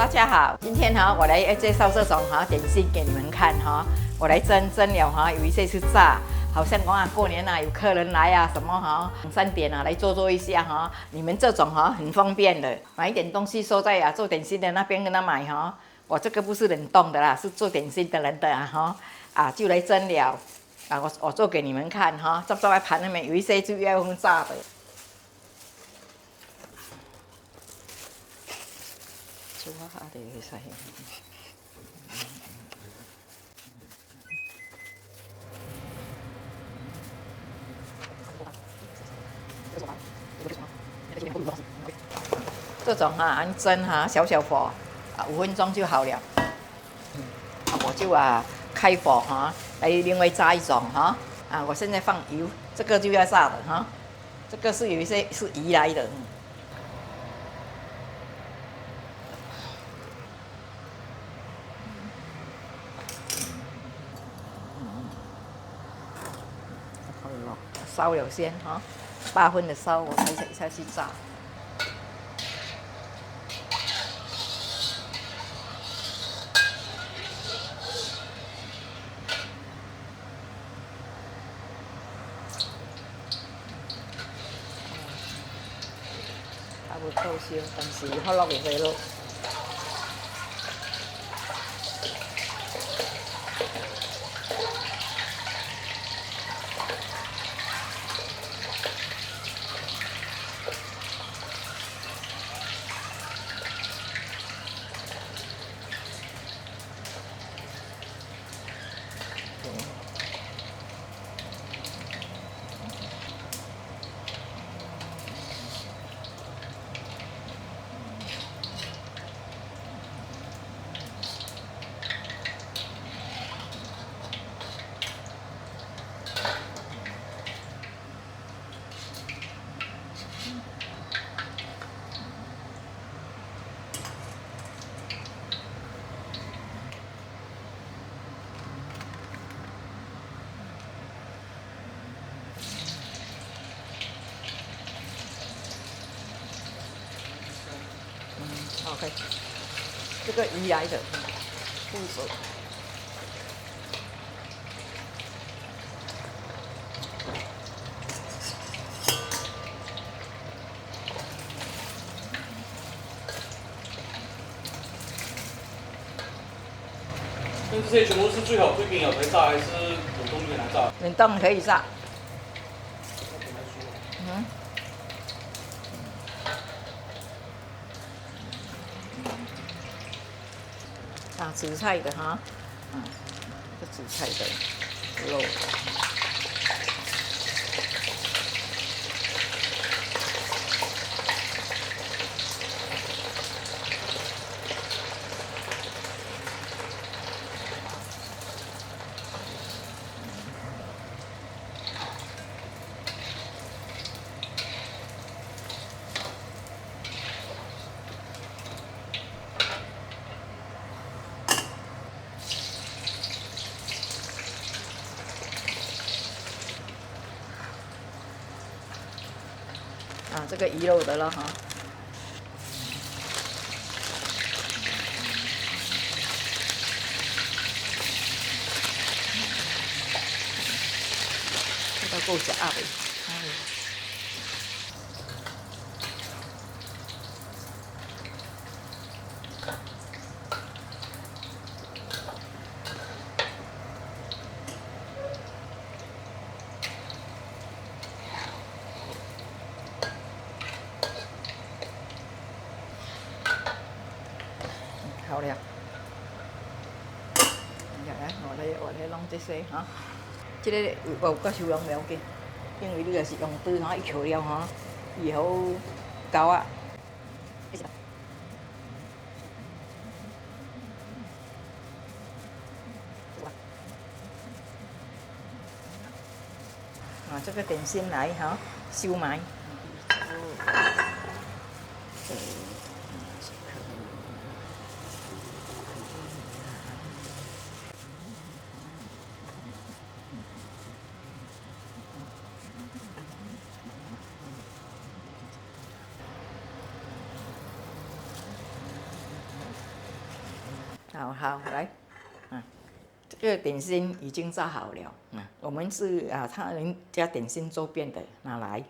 大家好，今天我来介绍这种点心给你们看我来蒸了有一些是炸，好像过年有客人来什么3点来做一下你们这种很方便的，买一点东西收在做点心的那边跟他买我这个不是冷冻的啦，是做点心的人的就来蒸了我做给你们看照在盘里面有一些就要用炸的。煮下就会使。这种按蒸小火5分钟就好了。我就开火来另外炸一种我现在放油，这个就要炸的这个是有一些是鱼来的。烧了先8分的烧，我才下去炸。差不多烧，但是好落去落。OK， 这个鱼来的肚子。那这些全部是最好贵宾咬才炸，还是冷冻就可以拿炸？冷冻可以炸。紫菜的这紫菜的肉。这个鱼肉的了这个够夹的。好了，我来弄这些这个有够收容袂要紧，因为你若是用刀一扣了以后胶这个点心来烧麦。好，来，这个点心已经炸好了，我们是他人家点心周边的拿来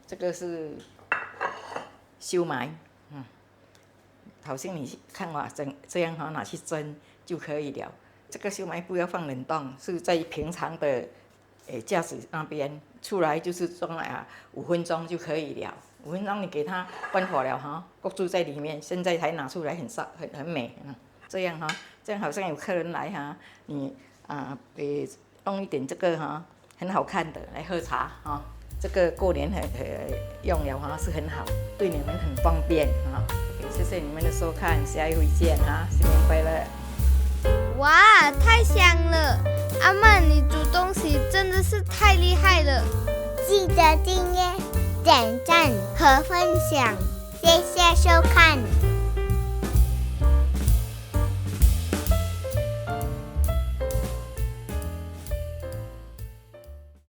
这个是烧麦，好像你看我这样拿去蒸就可以了。这个烧麦不要放冷冻，是在平常的架子那边出来就是装5分钟就可以了。5分钟你给它关火了焗住在里面，现在才拿出来很美。这样这样好像有客人来你弄一点这个很好看的来喝茶这个过年用了是很好，对你们很方便谢谢你们的收看，下一回见新年快乐！哇，太香了！阿曼，你煮东西真的是太厉害了！记得订阅、点赞和分享，谢谢收看。